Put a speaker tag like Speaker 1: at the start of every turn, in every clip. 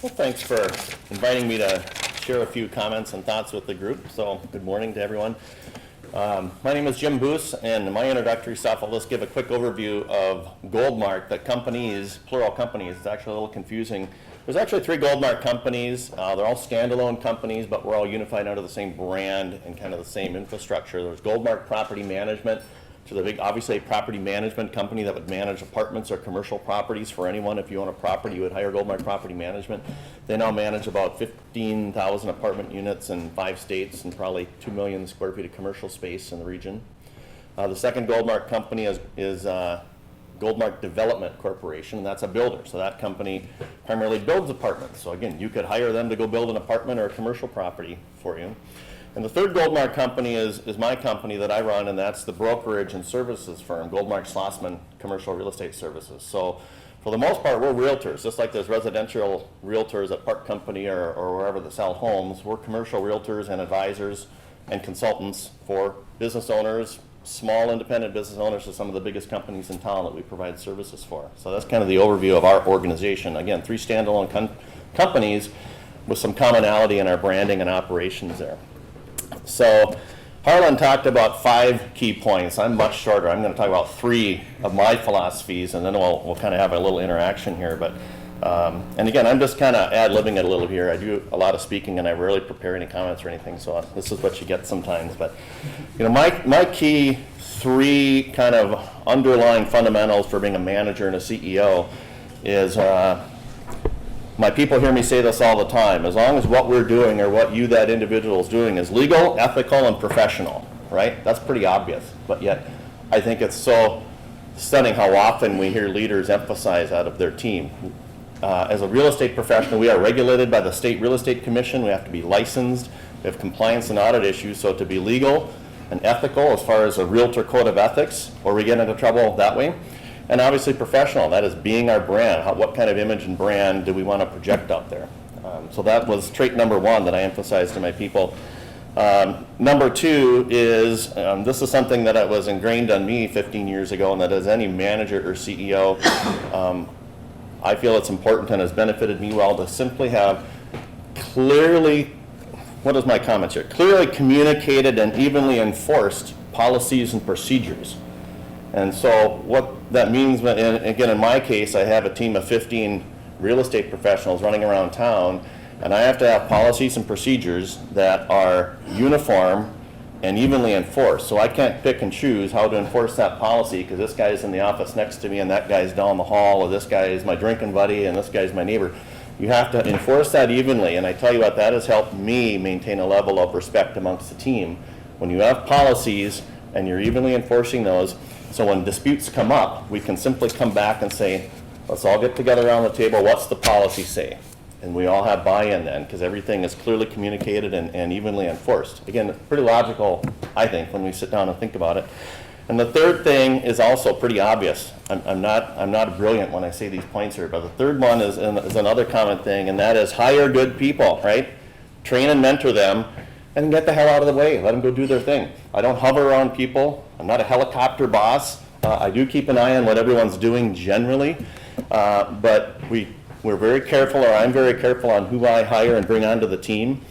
Speaker 1: Well, thanks for inviting me to share a few comments and thoughts with the group. So, good morning to everyone. My name is Jim Boos, and in my introductory stuff, I'll just give a quick overview of Goldmark. The companies, plural companies, it's actually a little confusing. There's actually 3 Goldmark companies. They're all standalone companies, but we're all unified under the same brand and kind of the same infrastructure. There's Goldmark Property Management, which is a big, obviously, property management company that would manage apartments or commercial properties for anyone. If you own a property, you would hire Goldmark Property Management. They now manage about 15,000 apartment units in 5 states and probably 2 million square feet of commercial space in the region. The second Goldmark company is Goldmark Development Corporation, and that's a builder. So that company primarily builds apartments. So again, you could hire them to go build an apartment or a commercial property for you. And the third Goldmark company is my company that I run, and that's the brokerage and services firm, Goldmark/Schlossman Commercial Real Estate Services. So for the most part, we're realtors. Just like there's residential realtors at Park Company or wherever that sell homes, we're commercial realtors and advisors and consultants for business owners, small independent business owners to some of the biggest companies in town that we provide services for. So that's kind of the overview of our organization. Again, 3 standalone companies with some commonality in our branding and operations there. So Harlan talked about 5 key points. I'm much shorter. I'm going to talk about 3 of my philosophies, and then we'll kind of have a little interaction here. But and again, I'm just kind of ad-libbing it a little here. I do a lot of speaking, and I rarely prepare any comments or anything, so this is what you get sometimes. But you know, my key 3 kind of underlying fundamentals for being a manager and a CEO is my people hear me say this all the time. As long as what we're doing or what you, that individual, is doing is legal, ethical, and professional, right? That's pretty obvious. But yet, I think it's so stunning how often we hear leaders emphasize out of their team. As a real estate professional, we are regulated by the State Real Estate Commission. We have to be licensed. We have compliance and audit issues. So to be legal and ethical as far as a realtor code of ethics, or we get into trouble that way. And obviously professional, that is being our brand. What kind of image and brand do we want to project out there? So that was trait number 1 that I emphasized to my people. Number 2 is, this is something that was ingrained on me 15 years ago, and that as any manager or CEO, I feel it's important and has benefited me well to simply have clearly, what is my comment here? Clearly communicated and evenly enforced policies and procedures. And so what that means, and again, in my case, I have a team of 15 real estate professionals running around town, and I have to have policies and procedures that are uniform and evenly enforced. So I can't pick and choose how to enforce that policy because this guy's in the office next to me and that guy's down the hall, or this guy is my drinking buddy and this guy's my neighbor. You have to enforce that evenly, and I tell you what, that has helped me maintain a level of respect amongst the team. When you have policies and you're evenly enforcing those, so when disputes come up, we can simply come back and say, let's all get together around the table, what's the policy say? And we all have buy-in then, because everything is clearly communicated and evenly enforced. Again, it's pretty logical, I think, when we sit down and think about it. And the third thing is also pretty obvious. I'm not brilliant when I say these points here, but the third one is another common thing, and that is hire good people, right? Train and mentor them, and get the hell out of the way. Let them go do their thing. I don't hover around people. I'm not a helicopter boss. I do keep an eye on what everyone's doing generally, but we're very careful, or I'm very careful on who I hire and bring onto the team.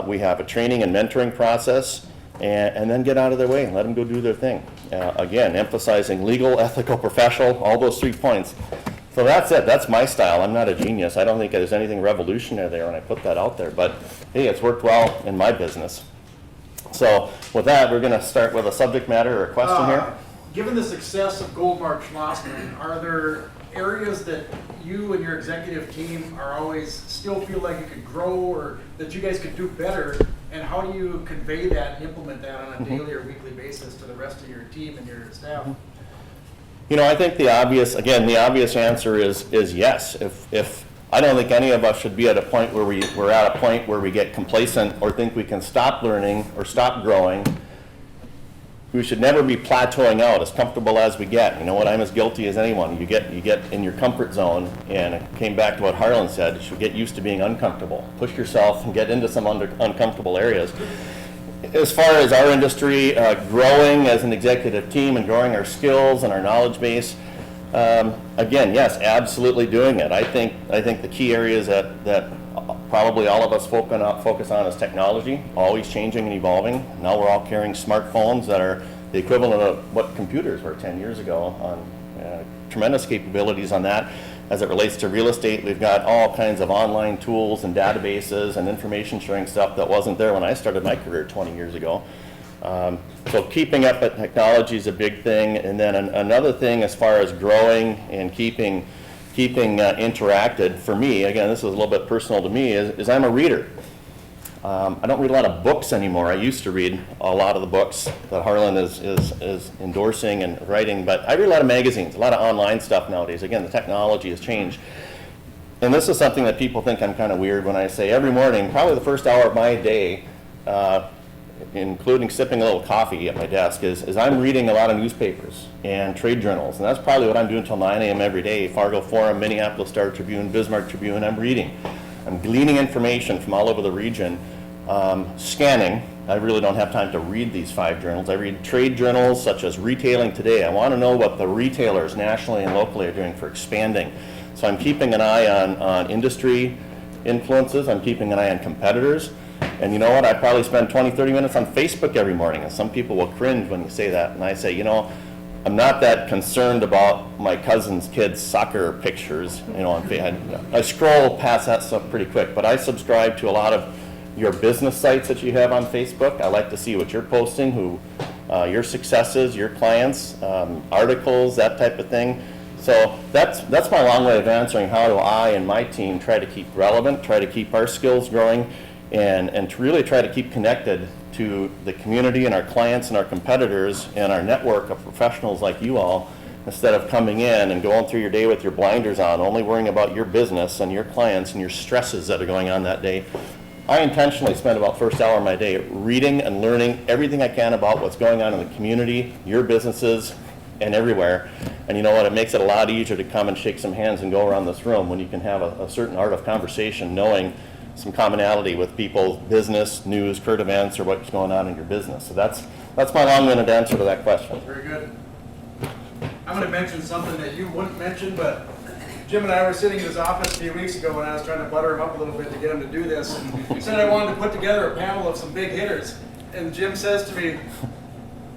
Speaker 1: We have a training and mentoring process, and then get out of their way and let them go do their thing. Again, emphasizing legal, ethical, professional, all those 3 points. So that's it. That's my style. I'm not a genius. I don't think there's anything revolutionary there when I put that out there. But hey, it's worked well in my business. So with that, we're going to start with a subject matter or a question here.
Speaker 2: Given the success of Goldmark/Schlossman, are there areas that you and your executive team are always still feel like you could grow or that you guys could do better? And how do you convey that and implement that on a daily or weekly basis to the rest of your team and your staff?
Speaker 1: You know, I think the obvious answer is yes. If I don't think any of us should be at a point where we're at a point where we get complacent or think we can stop learning or stop growing. We should never be plateauing out, as comfortable as we get. You know what, I'm as guilty as anyone. You get in your comfort zone, and it came back to what Harlan said, you should get used to being uncomfortable. Push yourself and get into some uncomfortable areas. As far as our industry growing as an executive team and growing our skills and our knowledge base, Again, yes, absolutely doing it. I think the key areas that probably all of us focus on is technology, always changing and evolving. Now we're all carrying smartphones that are the equivalent of what computers were 10 years ago. On tremendous capabilities on that. As it relates to real estate, we've got all kinds of online tools and databases and information sharing stuff that wasn't there when I started my career 20 years ago. So keeping up with technology is a big thing, and then another thing as far as growing and keeping interacted for me, again, this is a little bit personal to me, is I'm a reader. I don't read a lot of books anymore. I used to read a lot of the books that Harlan is endorsing and writing, but I read a lot of magazines, a lot of online stuff nowadays. Again, the technology has changed. And this is something that people think I'm kind of weird when I say every morning, probably the first hour of my day, including sipping a little coffee at my desk, is I'm reading a lot of newspapers and trade journals. And that's probably what I'm doing until 9 a.m. every day. Fargo Forum, Minneapolis Star-Tribune, Bismarck Tribune, I'm reading. I'm gleaning information from all over the region, scanning. I really don't have time to read these 5 journals. I read trade journals such as Retailing Today. I want to know what the retailers nationally and locally are doing for expanding. So I'm keeping an eye on industry influences. I'm keeping an eye on competitors. And you know what? I probably spend 20, 30 minutes on Facebook every morning. And some people will cringe when you say that. And I say, you know, I'm not that concerned about my cousin's kids' soccer pictures. You know, I scroll past that stuff pretty quick, but I subscribe to a lot of your business sites that you have on Facebook. I like to see what you're posting, your successes, your clients, articles, that type of thing. So that's my long way of answering how do I and my team try to keep relevant, try to keep our skills growing, and to really try to keep connected to the community and our clients and our competitors and our network of professionals like you all, instead of coming in and going through your day with your blinders on, only worrying about your business and your clients and your stresses that are going on that day. I intentionally spend about first hour of my day reading and learning everything I can about what's going on in the community, your businesses, and everywhere. And you know what, it makes it a lot easier to come and shake some hands and go around this room when you can have a certain art of conversation, knowing some commonality with people's business, news, current events, or what's going on in your business. So that's my long-winded answer to that question.
Speaker 2: Very good. I'm going to mention something that you wouldn't mention, but Jim and I were sitting in his office a few weeks ago when I was trying to butter him up a little bit to get him to do this. And he said I wanted to put together a panel of some big hitters. And Jim says to me,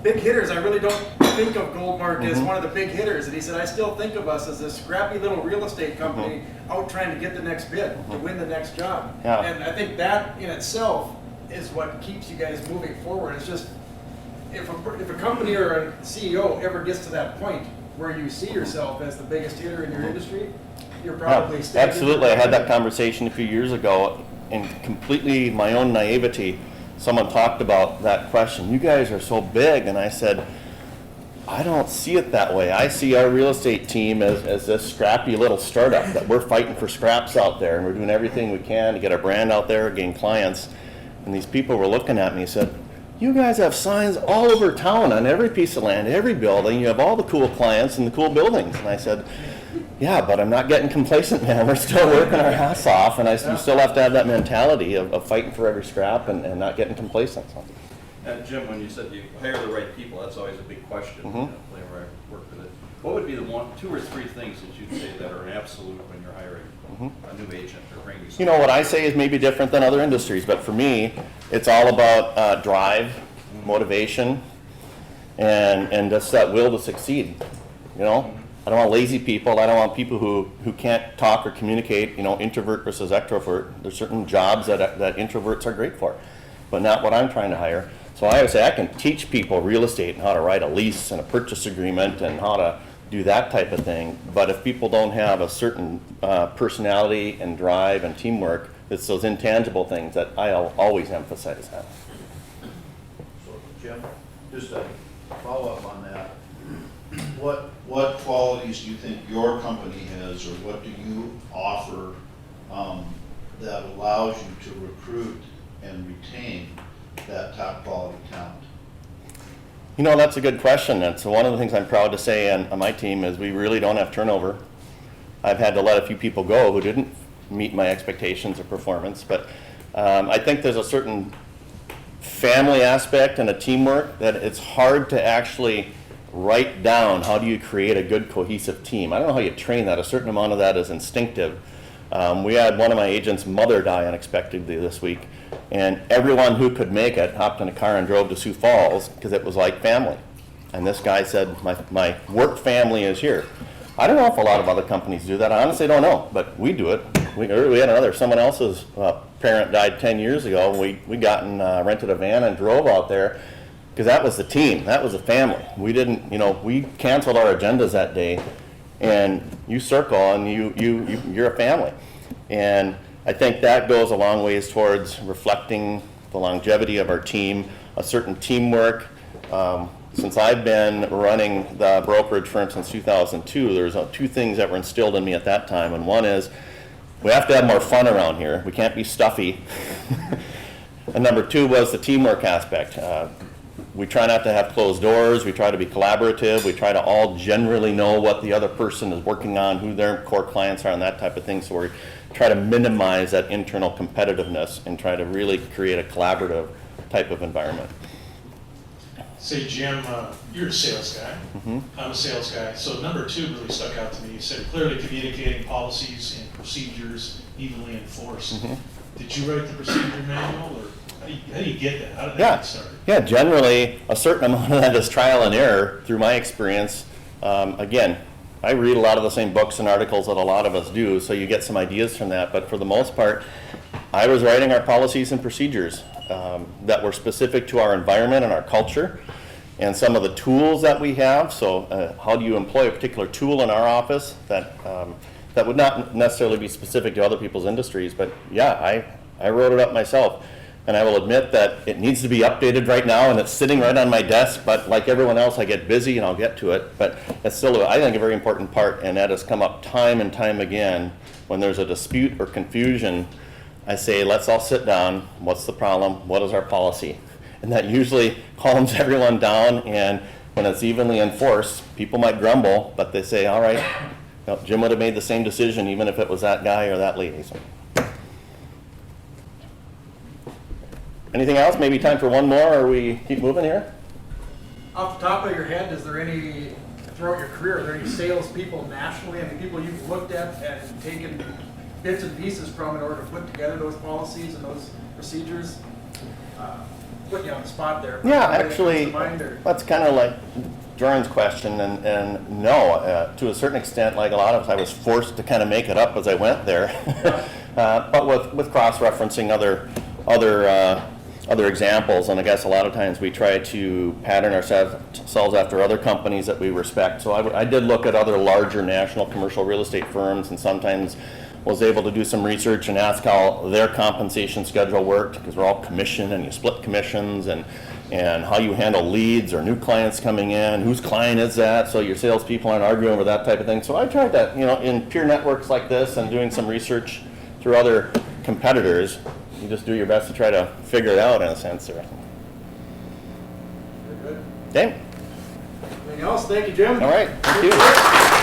Speaker 2: big hitters, I really don't think of Goldmark as one of the big hitters. And he said, I still think of us as this scrappy little real estate company out trying to get the next bid, to win the next job.
Speaker 1: Yeah.
Speaker 2: And I think that in itself is what keeps you guys moving forward. It's just, if a company or a CEO ever gets to that point where you see yourself as the biggest hitter in your industry, you're probably staying.
Speaker 1: Absolutely. I had that conversation a few years ago, and completely my own naivety, someone talked about that question. You guys are so big, and I said, I don't see it that way. I see our real estate team as this scrappy little startup that we're fighting for scraps out there, and we're doing everything we can to get our brand out there, gain clients. And these people were looking at me and said, you guys have signs all over town on every piece of land, every building. You have all the cool clients and the cool buildings. And I said, yeah, but I'm not getting complacent, man. We're still working our ass off, and you still have to have that mentality of fighting for every scrap and not getting complacent.
Speaker 3: And Jim, when you said you hire the right people, that's always a big question. Whenever I work with it, what would be the 1, 2, or 3 things that you'd say that are an absolute when you're hiring a new agent or bringing someone?
Speaker 1: You know, what I say is maybe different than other industries, but for me, it's all about drive, motivation, and just that will to succeed. You know, I don't want lazy people. I don't want people who can't talk or communicate. You know, introvert versus extrovert. There's certain jobs that introverts are great for, but not what I'm trying to hire. So I would say I can teach people real estate and how to write a lease and a purchase agreement and how to do that type of thing. But if people don't have a certain personality and drive and teamwork, it's those intangible things that I'll always emphasize that.
Speaker 4: So Jim, just a follow-up on that. What qualities do you think your company has, or what do you offer that allows you to recruit and retain that top quality talent?
Speaker 1: You know, that's a good question. That's one of the things I'm proud to say on my team is we really don't have turnover. I've had to let a few people go who didn't meet my expectations of performance, but I think there's a certain family aspect and a teamwork that it's hard to actually write down how do you create a good cohesive team. I don't know how you train that. A certain amount of that is instinctive. We had one of my agents' mother die unexpectedly this week, and everyone who could make it hopped in a car and drove to Sioux Falls because it was like family. And this guy said, my work family is here. I don't know if a lot of other companies do that. I honestly don't know, but we do it. We had someone else's parent died 10 years ago, and we got and rented a van and drove out there because that was the team. That was the family. We didn't, we canceled our agendas that day, and you circle and you're a family. And I think that goes a long ways towards reflecting the longevity of our team, a certain teamwork. Since I've been running the brokerage firm since 2002, there's two things that were instilled in me at that time, and one is we have to have more fun around here. We can't be stuffy. And number two was the teamwork aspect. We try not to have closed doors. We try to be collaborative. We try to all generally know what the other person is working on, who their core clients are, and that type of thing. So we try to minimize that internal competitiveness and try to really create a collaborative type of environment.
Speaker 5: Say, Jim, you're a sales guy.
Speaker 1: Mm-hmm.
Speaker 5: I'm a sales guy. So number two really stuck out to me. You said clearly communicating policies and procedures evenly enforced.
Speaker 1: Mm-hmm.
Speaker 5: Did you write the procedure manual, or how do you get that? How did that get started?
Speaker 1: Yeah, generally a certain amount of that is trial and error through my experience. Again, I read a lot of the same books and articles that a lot of us do, so you get some ideas from that. But for the most part, I was writing our policies and procedures that were specific to our environment and our culture and some of the tools that we have. So how do you employ a particular tool in our office that would not necessarily be specific to other people's industries. But yeah, I wrote it up myself. And I will admit that it needs to be updated right now, and it's sitting right on my desk, but like everyone else, I get busy and I'll get to it. But it's still, I think, a very important part, and that has come up time and time again. When there's a dispute or confusion, I say, let's all sit down. What's the problem? What is our policy? And that usually calms everyone down, and when it's evenly enforced, people might grumble, but they say, all right, Jim would have made the same decision even if it was that guy or that lady. So. Anything else? Maybe time for one more, or we keep moving here?
Speaker 2: Off the top of your head, is there any, throughout your career, are there any salespeople nationally, people you've looked at and taken bits and pieces from in order to put together those policies and those procedures? Putting you on the spot there.
Speaker 1: Yeah, actually, that's kind of like Jordan's question, and no, to a certain extent, like a lot of us, I was forced to kind of make it up as I went there. But with cross-referencing other examples, and I guess a lot of times we try to pattern ourselves after other companies that we respect. So I did look at other larger national commercial real estate firms, and sometimes was able to do some research and ask how their compensation schedule worked, because we're all commission and you split commissions, and how you handle leads or new clients coming in, whose client is that, so your salespeople aren't arguing over that type of thing. So I tried that, in peer networks like this and doing some research through other competitors. You just do your best to try to figure it out in a sense.
Speaker 2: Very good.
Speaker 1: Okay.
Speaker 2: Anything else? Thank you, Jim.
Speaker 1: All right. Thank you.